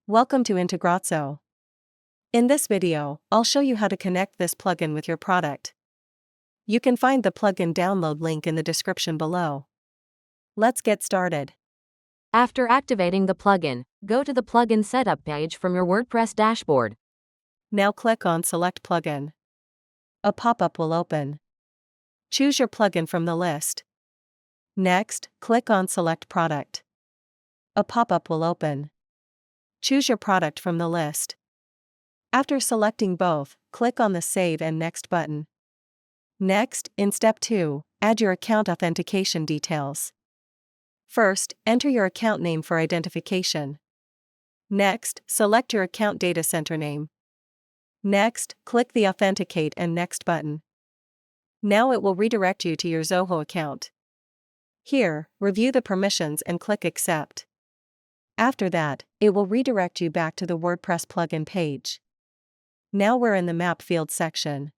Welcome to Integrazo. In this video, I'll show you how to connect this plugin with your product. You can find the plugin download link in the description below. Let's get started. After activating the plugin, go to the plugin setup page from your WordPress dashboard. Now click on Select Plugin. A pop-up will open. Choose your plugin from the list. Next, click on Select Product. A pop-up will open. Choose your product from the list. After selecting both, click on the Save and Next button. Next, in Step 2, add your account authentication details. First, enter your account name for identification. Next, select your account data center name. Next, click the Authenticate and Next button. Now it will redirect you to your Zoho account. Here, review the permissions and click Accept. After that, it will redirect you back to the WordPress plugin page. Now we're in the Map field section.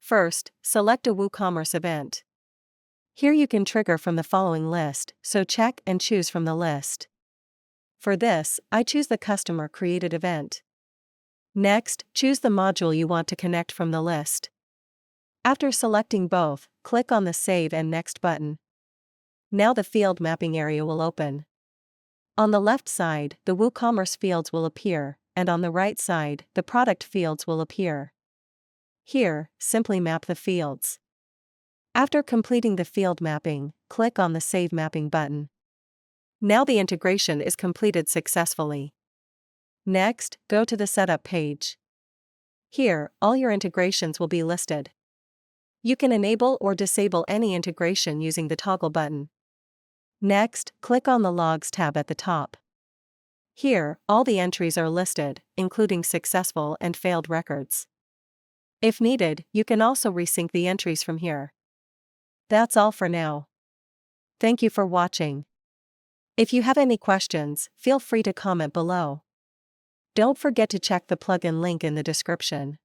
First, select a WooCommerce event. Here you can trigger from the following list, so check and choose from the list. For this, I choose the customer created event. Next, choose the module you want to connect from the list. After selecting both, click on the Save and Next button. Now the field mapping area will open. On the left side, the WooCommerce fields will appear, and on the right side, the product fields will appear. Here, simply map the fields. After completing the field mapping, click on the Save Mapping button. Now the integration is completed successfully. Next, go to the Setup page. Here, all your integrations will be listed. You can enable or disable any integration using the toggle button. Next, click on the Logs tab at the top. Here, all the entries are listed, including successful and failed records. If needed, you can also resync the entries from here. That's all for now. Thank you for watching. If you have any questions, feel free to comment below. Don't forget to check the plugin link in the description.